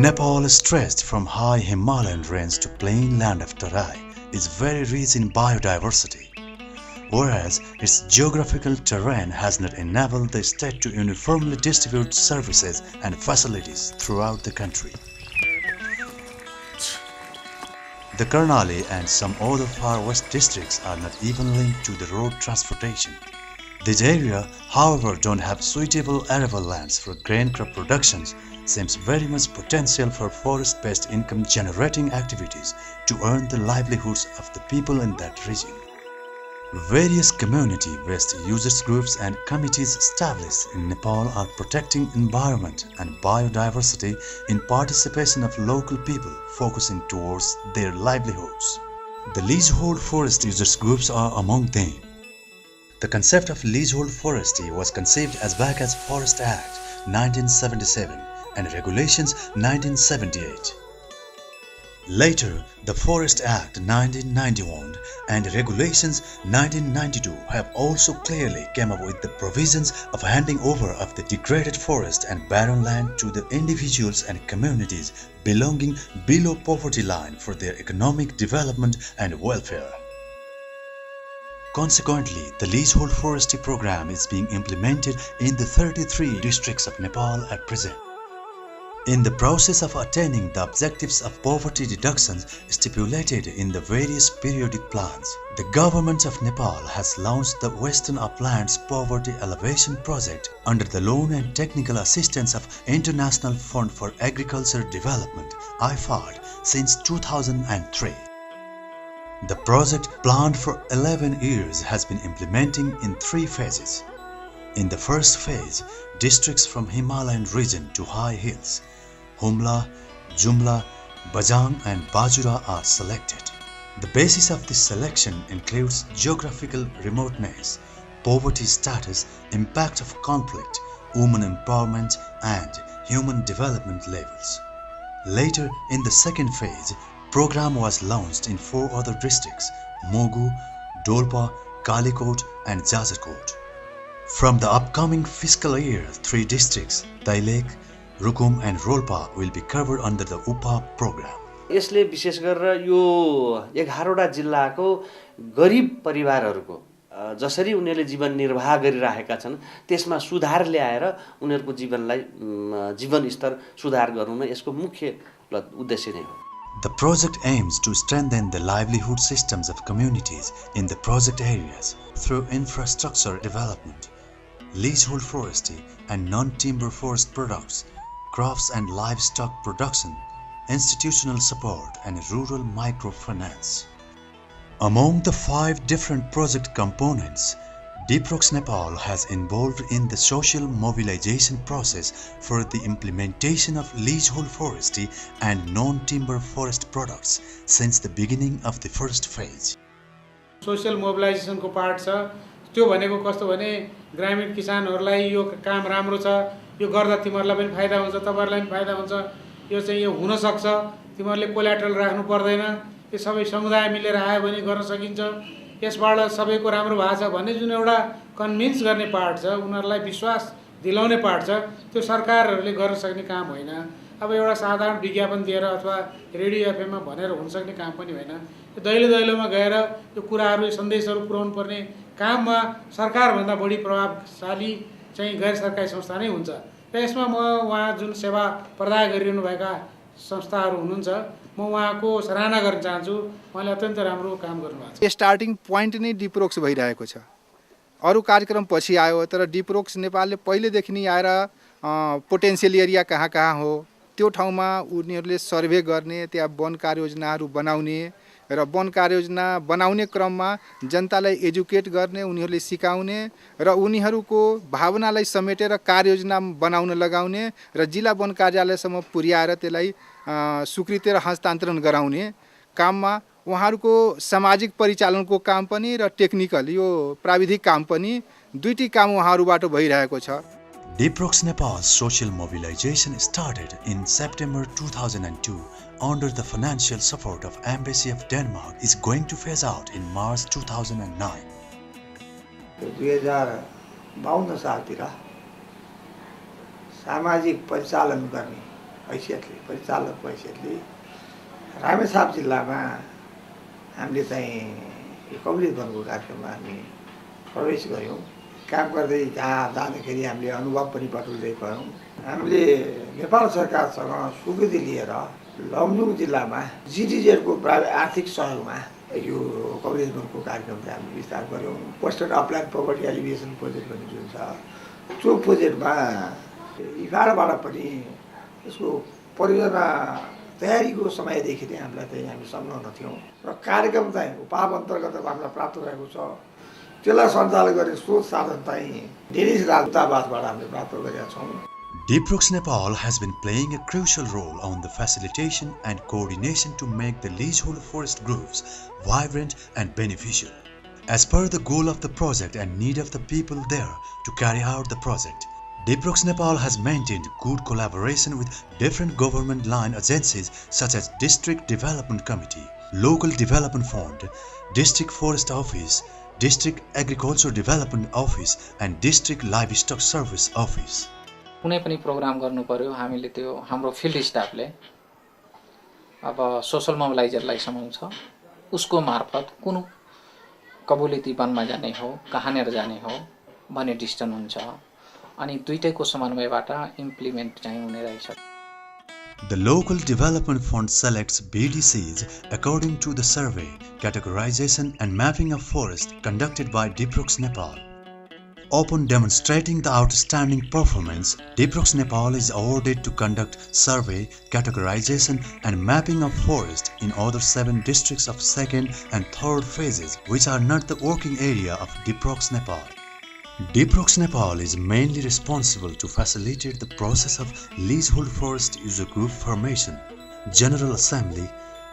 Nepal, stretched from high Himalayan range to plain land of Tarai, is very rich in biodiversity, whereas its geographical terrain has not enabled the state to uniformly distribute services and facilities throughout the country. The Karnali and some other far west districts are not even linked to the road transportation. This area, however, don't have suitable arable lands for grain crop productions, seems very much potential for forest-based income-generating activities to earn the livelihoods of the people in that region. Various community-based users groups and committees established in Nepal are protecting environment and biodiversity in participation of local people focusing towards their livelihoods. The leasehold forest users groups are among them. The concept of leasehold forestry was conceived as back as Forest Act 1977 and Regulations 1978. Later, the Forest Act 1991 and Regulations 1992 have also clearly come up with the provisions of handing over of the degraded forest and barren land to the individuals and communities belonging below poverty line for their economic development and welfare. Consequently, the leasehold forestry program is being implemented in the 33 districts of Nepal at present. In the process of attaining the objectives of poverty reductions stipulated in the various periodic plans, the government of Nepal has launched the Western Uplands Poverty Elevation Project under the loan and technical assistance of International Fund for Agriculture Development (IFAD) since 2003. The project, planned for 11 years, has been implementing in 3 phases. In the first phase, districts from Himalayan region to high hills, humla, jumla, bajang and bhajura are selected. The basis of this selection includes geographical remoteness, poverty status, impact of conflict, women empowerment and human development levels. Later, in the second phase, program was launched in 4 other districts: Mogu, Dolpa, Kalikot and Jajarkot. From the upcoming fiscal year, 3 districts, Dailek, Rukum and Rolpa will be covered under the UPA program. यसले विशेष गरेर यो 11वटा जिल्लाको गरिब परिवारहरूको जसरी उनीहरूले जीवन निर्वाह गरिरहेका छन् त्यसमा सुधार ल्याएर उनीहरूको जीवन स्तर सुधार गर्नुमा यसको मुख्य उद्देश्य नै हो. The project aims to strengthen the livelihood systems of communities in the project areas through infrastructure development, leasehold forestry and non-timber forest products, crops and livestock production, institutional support and rural microfinance. Among the 5 different project components, Deeprox Nepal has involved in the social mobilization process for the implementation of leasehold forestry and non-timber forest products since the beginning of the first phase. Social mobilization को part छ. त्यो भनेको कस्तो भने ग्रामीण किसानहरूलाई यो काम राम्रो छ, यो गर्दा तिमीहरूलाई पनि फाइदा हुन्छ, तपाईहरुलाई पनि फाइदा हुन्छ, यो चाहिँ यो हुन सक्छ, तिमीहरूले कोल्याटरल राख्नु पर्दैन, यो सबै समुदाय मिलेर आयो भने गर्न सकिन्छ, यसबाट सबैको राम्रो भएको छ भन्ने जुन एउटा कन्भिन्स गर्ने पार्ट छ, उनीहरुलाई विश्वास दिलाउने पार्ट छ, त्यो सरकारहरूले गर्न सक्ने काम होइन. अब एउटा साधारण विज्ञापन दिएर अथवा रेडियो एफएम मा भनेर हुन सक्ने काम पनि होइन. यो दैलोमा गएर यो कुराहरु सन्देशहरु पुर्याउनु पर्ने काममा सरकार भन्दा बढी प्रभावशाली चाहिँ गैर सरकारी संस्था नै हुन्छ. र यसमा म उहाँ जुन सेवा प्रदान गरिरहनु भएका संस्थाहरु हुनुहुन्छ, म उहाँको सराहना गर्न चाहन्छु. उहाँले अत्यन्त राम्रो काम गर्नुभएको छ. स्टार्टिङ पोइन्ट नै डिप्रोक्स भइरहेको छ. अरु कार्यक्रम पछि आयो, तर डिप्रोक्स नेपालले पहिलेदेखि नै आएर पोटेन्शियल एरिया कहाँ हो त्यो ठाउँमा उनीहरूले सर्भे गर्ने, त्यहाँ वन कार्ययोजनाहरू बनाउने र वन कार्ययोजना बनाउने क्रममा जनतालाई एजुकेट गर्ने, उनीहरूले सिकाउने र उनीहरूको भावनालाई समेटेर कार्ययोजना बनाउन लगाउने र जिल्ला वन कार्यालयसम्म पुर्याएर त्यसलाई स्वीकृति र हस्तान्तरण गराउने काममा उहाँहरूको सामाजिक परिचालनको काम पनि र टेक्निकल यो प्राविधिक काम पनि दुईटी काम उहाँहरूबाट भइरहेको छ. Deeprox Nepal's social mobilization started in September 2002 under the financial support of Embassy of Denmark is going to phase out in March 2009. 2052 सालतिर सामाजिक परिचालन गर्ने हैसियतले परिचालकको हैसियतले रामेछाप जिल्लामा हामीले चाहिँ यो कम्प्लिट गर्नुको कार्यक्रममा हामी प्रवेश गऱ्यौँ। काम गर्दै जहाँ जाँदाखेरि हामीले अनुभव पनि बटुल्दै गयौँ। हामीले नेपाल सरकारसँग स्वीकृति लिएर लमजुङ जिल्लामा जिटिजेडको आर्थिक सहयोगमा यो कभरेज गर्नुको कार्यक्रम चाहिँ हामीले विस्तार गऱ्यौँ। पोस्टेड अपल्यान्ड प्रोपर्टी एलिभेसन प्रोजेक्ट भन्ने जुन छ त्यो प्रोजेक्टमा इफाडबाट पनि यसको परियोजना तयारीको समयदेखि नै हामीलाई चाहिँ हामी संलग्न थियौँ र कार्यक्रम चाहिँ उपाव अन्तर्गत हामीलाई प्राप्त भएको छ। त्यसलाई सञ्चालन गर्ने स्रोत साधन चाहिँ डेनिस राजदूतावासबाट हामीले प्राप्त गरेका छौँ। DIPROX Nepal has been playing a crucial role on the facilitation and coordination to make the leasehold forest groups vibrant and beneficial. As per the goal of the project and need of the people there to carry out the project, DIPROX Nepal has maintained good collaboration with different government line agencies such as District Development Committee, Local Development Fund, District Forest Office, District Agriculture Development Office and District Livestock Service Office. कुनै पनि programme गर्नु पर्यो हामीले त्यो हाम्रो field स्टाफले अब social मोबिलाइजरलाई समाउँछ, उसको मार्फत कुन कबुलिती वनमा जाने हो, कहाँनिर जाने हो भन्ने डिसिजन हुन्छ अनि दुईटैको समन्वयबाट इम्प्लिमेन्ट चाहिँ हुने रहेछ। The Local Development Fund selects BDCs according to the survey, categorization and mapping of forest conducted by DIPROX Nepal. Upon demonstrating the outstanding performance, DIPROX Nepal is awarded to conduct survey, categorization and mapping of forest in other 7 districts of 2nd and 3rd phases which are not the working area of DIPROX Nepal. DIPROX Nepal is mainly responsible to facilitate the process of leasehold forest user group formation, General Assembly,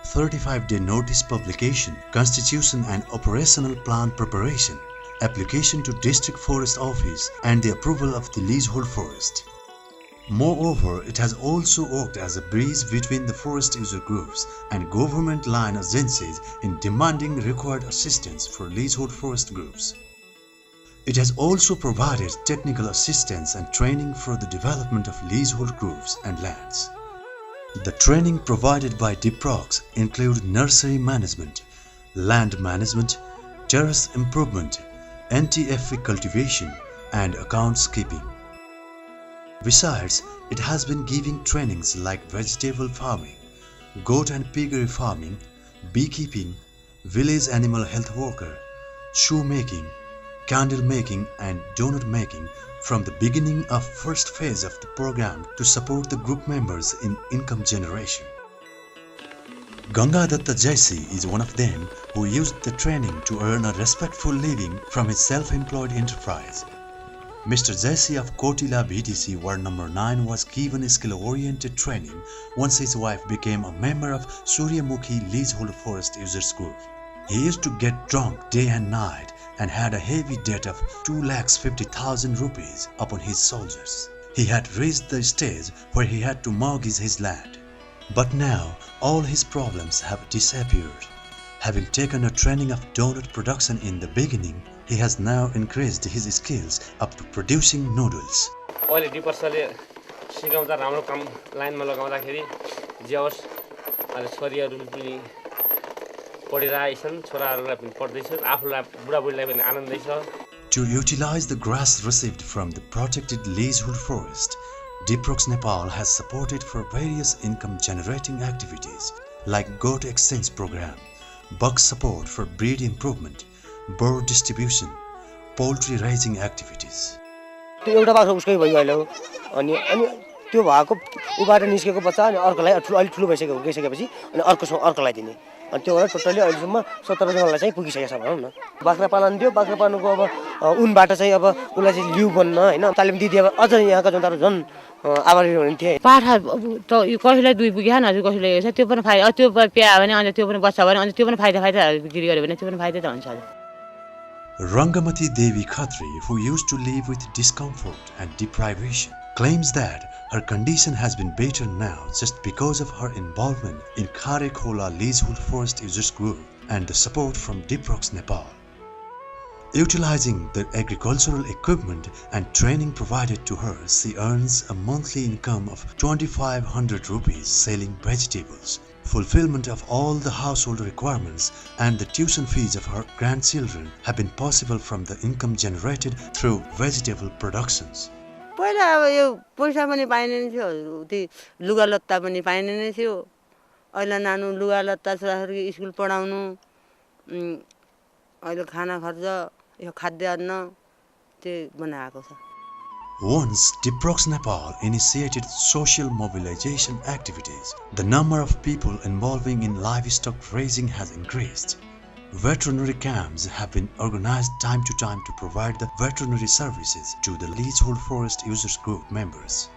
35-day notice publication, constitution and operational plan preparation, application to District Forest Office and the approval of the leasehold forest. Moreover, it has also worked as a bridge between the forest user groups and government line agencies in demanding required assistance for leasehold forest groups. It has also provided technical assistance and training for the development of leasehold groups and lands. The training provided by DIPROX include nursery management, land management, terrace improvement, anti-FE cultivation and accounts keeping. Besides, it has been giving trainings like vegetable farming, goat and piggery farming, beekeeping, village animal health worker, shoe making, candle making and donut making from the beginning of first phase of the program to support the group members in income generation. Gangadatta Jaisi is one of them who used the training to earn a respectful living from his self-employed enterprise. Mr. Jaisi of Kotila BTC Ward number 9 was given skill-oriented training once his wife became a member of Suryamukhi Leasehold Forest Users Group. He used to get drunk day and night and had a heavy debt of 2,50,000 rupees upon his soldiers. He had reached the stage where he had to mortgage his land. But now all his problems have disappeared. Having taken a training of donut production in the beginning, he has now increased his skills up to producing noodles. अहिले डिपर्सले सिकाउँदा राम्रो काम लाइनमा लगाउँदाखेरि जे होस् अहिले छोरीहरू पनि पढिरहेछन्, छोराहरूलाई पनि पढ्दैछ, आफूलाई बुढाबुढीलाई पनि आनन्दै छ. To utilize the grass received from the protected leasehold forest, DIPROX Nepal has supported for various income generating activities like goat exchange program, buck support for breed improvement, bird distribution, poultry raising activities. त्यो एउटा बाख्रा उसकै भयो अहिले हो अनि त्यो भएको उबाट निस्केको बच्चा अनि अर्कोलाई अलि ठुलो गइसकेपछि अनि अर्कोलाई दिने अनि त्यो गरेर टोटली अहिलेसम्म 17 जनालाई चाहिँ पुगिसकेको छ भनौँ न. बाख्रा पालन दियो, बाख्रा पाल्नुको अब उनबाट चाहिँ अब उसलाई चाहिँ लिउ बन्न हैन तालिम दिदिए अझ यहाँका जनताहरू झन् आभारी हुनुहुन्थ्यो. पाठा त कसैलाई 2 पुग्यो न, हजुर कसैलाई छ त्यो पनि फाइदा, त्यो प्यायो भने अनि त्यो पनि बच्चा भने अनि त्यो पनि फाइदा बिक्री गर्यो भने त्यो पनि फाइदा त हुन्छ. Rangamati Devi Khatri, who used to live with discomfort and deprivation, claims that her condition has been better now just because of her involvement in Kharekhola Leasehold Forest Users Group and the support from DIPROX Nepal. Utilizing the agricultural equipment and training provided to her, she earns a monthly income of 2,500 rupees selling vegetables. Fulfillment of all the household requirements and the tuition fees of her grandchildren have been possible from the income generated through vegetable productions. पहिला अब यो पैसा पनि पाइने नै थियो त्यो लुगा लत्ता पनि पाइने नै थियो अहिले नानु लुगा लत्ता छोराछोरी स्कुल पढाउनु अहिले खाना खर्च यो खाद्य अन्न त्यो बनाएको छ Once Diprox Nepal initiated social mobilization activities, the number of people involving in livestock raising has increased. Veterinary camps have been organized time to time to provide the veterinary services to the leasehold forest users group members.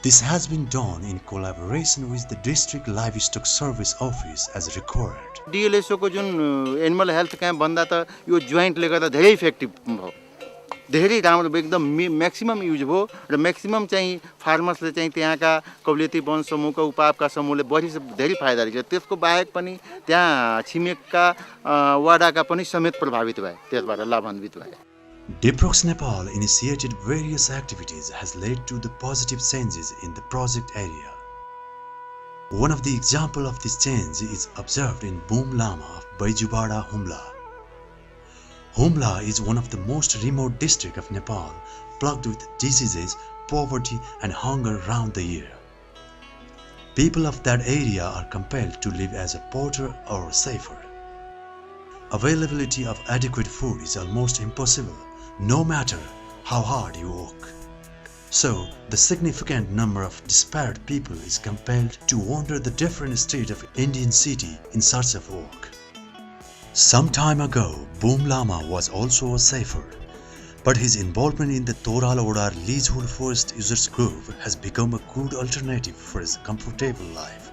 This has been done in collaboration with the district livestock service office as required. DLSO को जुन animal health camp भन्दा त यो जोइन्टले गर्दा धेरै effective भयो धेरै राम्रो एकदम म्याक्सिमम युज भयो र म्याक्सिमम चाहिँ फार्मर्सले चाहिँ त्यहाँका कौलियती वन समूहका उपआपका समूहले धेरै फाइदा लिन्छ त्यसको बाहेक पनि त्यहाँ छिमेकका वडाका पनि समेत प्रभावित भए त्यसबाट लाभान्वित भए Diprox Nepal initiated various activities has led to the positive changes in the project area. One of the example of this change is observed in Boom Lama of Bajura Humla. Humla is one of the most remote districts of Nepal, plagued with diseases, poverty and hunger round the year. People of that area are compelled to live as a porter or safer. Availability of adequate food is almost impossible, no matter how hard you work. So, the significant number of disparate people is compelled to wander the different streets of Indian city in search of work. Some time ago, Boom Lama was also a safer, but his involvement in the Toral Odar Leasehold Forest Users Group has become a good alternative for his comfortable life.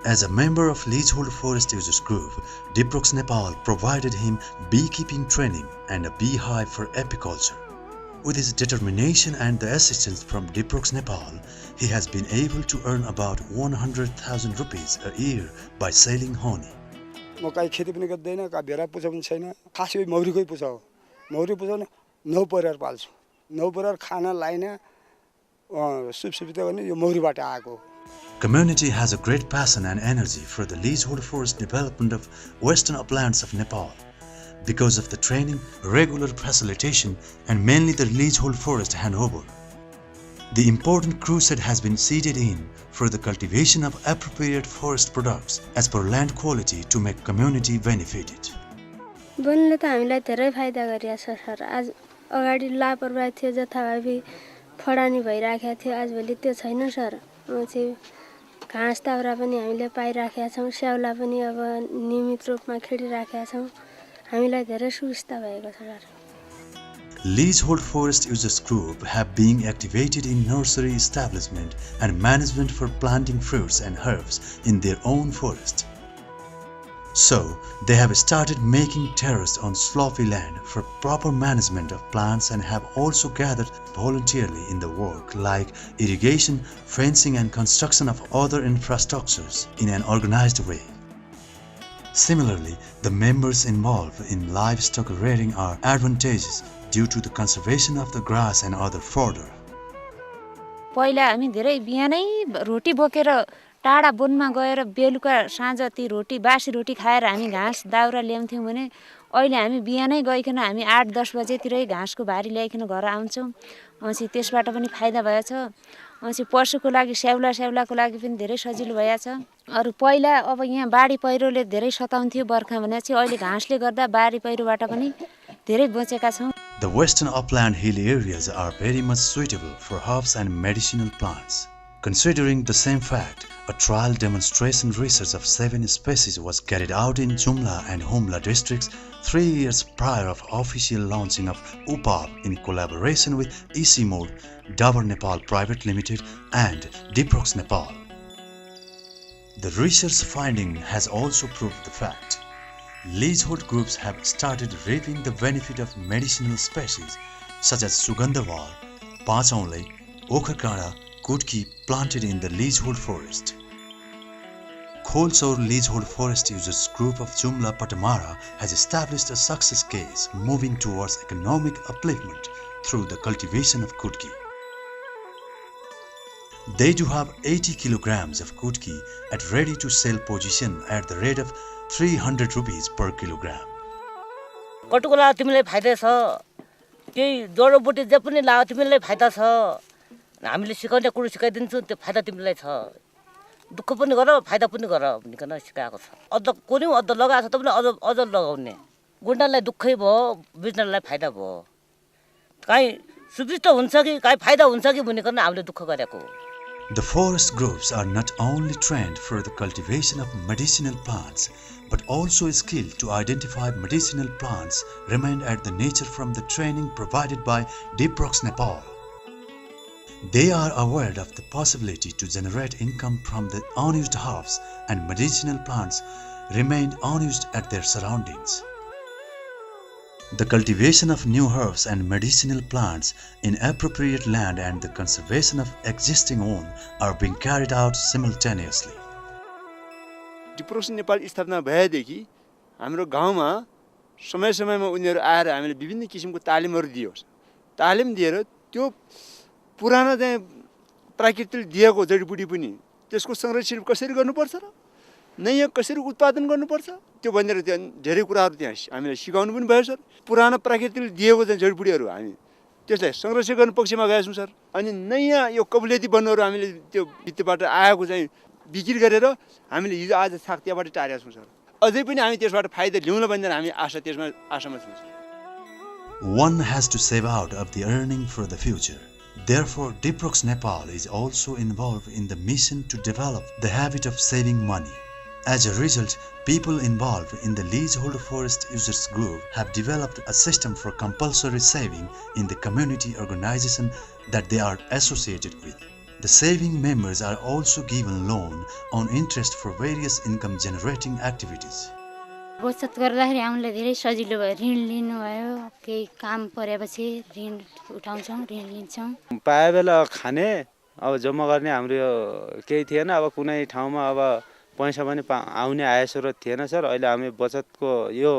As a member of Leasehold Forest Users Group, Diprox Nepal provided him beekeeping training and a beehive for apiculture. With his determination and the assistance from Diprox Nepal, he has been able to earn about 100,000 rupees a year by selling honey. म कहीँ खेती पनि गर्दैन का vera पुछा पनि छैन खास यो मौरीकै पुछा हो मौरी पुछाउने 9 परिवार पाल्छु 9 परिवार खाना लाइन सुविधा गर्ने यो मौरीबाट आएको Community has a great passion and energy for the leasehold forest development of western uplands of Nepal. Because of the training, regular facilitation and mainly the leasehold forest handover. The important crusade has been seeded in for the cultivation of appropriate forest products as per land quality to make community benefited. वनले त हामीलाई धेरै फाइदा गरिया छ sir आज अगाडि लापरवाही थियो जथाभावी फडानी भइराखेको थियो आजभोलि त्यो छैन सर चाहिँ घाँस दाउरा पनि हामीले पाइराखेका छौं स्याउला पनि अब नियमित रूपमा खेडिराखेका छौं हामीलाई धेरै सुविस्ता भएको छ sir Leasehold Forest Users Group have been activated in nursery establishment and management for planting fruits and herbs in their own forest. So, they have started making terrace on slopy land for proper management of plants and have also gathered voluntarily in the work like irrigation, fencing and construction of other infrastructures in an organized way. Similarly, the members involved in livestock rearing are advantageous due to the conservation of the grass and other fodder. पहिला हामी धेरै बिहानै रोटी बोकेर टाढा वनमा गएर बेलुका साँझ ती रोटी बासी रोटी खाएर हामी घाँस दाउरा ल्याउँथ्यौं भने अहिले हामी बिहानै गइकन हामी 8-10 बजेतिरै घाँसको भारी ल्याइकन घर आउँछौं अनि त्यसबाट पनि फाइदा भएछ अनि पशुको लागि स्याउलाको लागि पनि धेरै सजिलो भएछ अरु पहिला अब यहाँ बाढी पहिरोले धेरै सताउँथ्यो बर्खा भने चाहिँ अहिले घाँसले गर्दा बाढी पहिरोबाट पनि धेरै बचेका छौं The western upland hilly areas are very much suitable for herbs and medicinal plants. Considering the same fact, a trial demonstration research of 7 species was carried out in Jumla and Humla districts 3 years prior of official launching of UPAP in collaboration with ECMOD, Dabar Nepal Private Limited and Diprox Nepal. The research finding has also proved the fact. Leasehold groups have started reaping the benefit of medicinal species such as Sugandhaval, Pachaule, Okakara, Kutki planted in the leasehold forest. Upland Leasehold Forestry users group of Jumla Patamara has established a success case moving towards economic upliftment through the cultivation of kutki. They do have 80 kilograms of kutki at ready-to-sell position at the rate of 300 rupees per kilogram. कटुको तिमीलाई फाइदा छ केही जडीबुटी जे पनि लाओ तिमीलाई फाइदा छ हामीले सिकाउने कुरो सिकाइदिन्छौँ त्यो फाइदा तिमीलाई छ दुःख पनि गर फाइदा पनि गर भनिकन सिकाएको छ अझ कोर्यौँ अझ लगाएको छ त पनि अझ लगाउने गुण्डालाई दुःखै भयो बिजनेसलाई फाइदा भयो काहीँ सुविस्ता हुन्छ कि काहीँ फाइदा हुन्छ कि भनिकन हामीले दुःख गरेको The forest groups are not only trained for the cultivation of medicinal plants, but also skilled to identify medicinal plants remained at the nature from the training provided by Deeprox Nepal. They are aware of the possibility to generate income from the unused herbs and medicinal plants remained unused at their surroundings. The cultivation of new herbs and medicinal plants in appropriate land and the conservation of existing one are being carried out simultaneously. डिप्रोक्स Nepal स्थापना भएदेखि हाम्रो गाउँमा समय समयमा उनीहरू आएर हामीले विभिन्न किसिमको तालिमहरू दियोस् तालिम दिएर त्यो पुरानो चाहिँ प्राकृतिक दिएको जडीबुटी पनि त्यसको संरक्षण कसरी गर्नुपर्छ र नयाँ कसरी उत्पादन गर्नुपर्छ त्यो भनेर त्यहाँ धेरै कुराहरू त्यहाँ हामीले सिकाउनु पनि भयो सर पुरानो प्राकृतिक दिएको चाहिँ जडीबुटीहरू हामी त्यसलाई संरक्षण गर्ने पक्षमा गएका छौँ सर अनि नयाँ यो कबुलियती बन्नुहरू हामीले त्यो भित्तिबाट आएको चाहिँ बिक्री गरेर हामीले हिजो आज साग त्यहाँबाट टारेका छौँ सर अझै पनि हामी त्यसबाट फाइदा ल्याउन भनेर हामी आशामा छौँ sir One has to save out of the earning for the future. Therefore, Deeprox Nepal is also involved in the mission to develop the habit of saving money. As a result, people involved in the Leasehold Forest Users Group have developed a system for compulsory saving in the community organization that they are associated with. The saving members are also given loan on interest for various income generating activities. बचत गर्दाखेरि हामीलाई धेरै सजिलो भयो ऋण लिनु भयो केही काम परेपछि ऋण उठाउँछौँ ऋण लिन्छौँ पाए बेला खाने अब जम्मा गर्ने हाम्रो केही थिएन अब कुनै ठाउँमा अब पैसा पनि आउने आय स्रोत थिएन सर अहिले हामी बचतको यो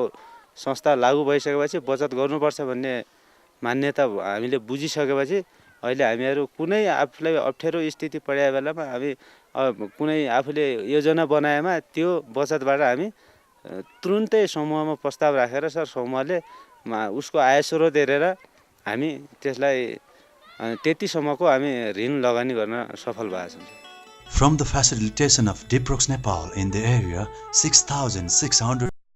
संस्था लागू भइसकेपछि बचत गर्नुपर्छ भन्ने मान्यता हामीले बुझिसकेपछि अहिले हामीहरू कुनै आफूलाई अप्ठ्यारो स्थिति परेको बेलामा हामी कुनै आफूले योजना बनाएमा त्यो बचतबाट हामी तुरुन्तै समूहमा प्रस्ताव राखेर सर समूहले उसको आय स्रोत हेरेर हामी त्यसलाई त्यतिसम्मको हामी ऋण लगानी गर्न सफल भएका छौँ From the facilitation of Deeprox Nepal in the area, 6,600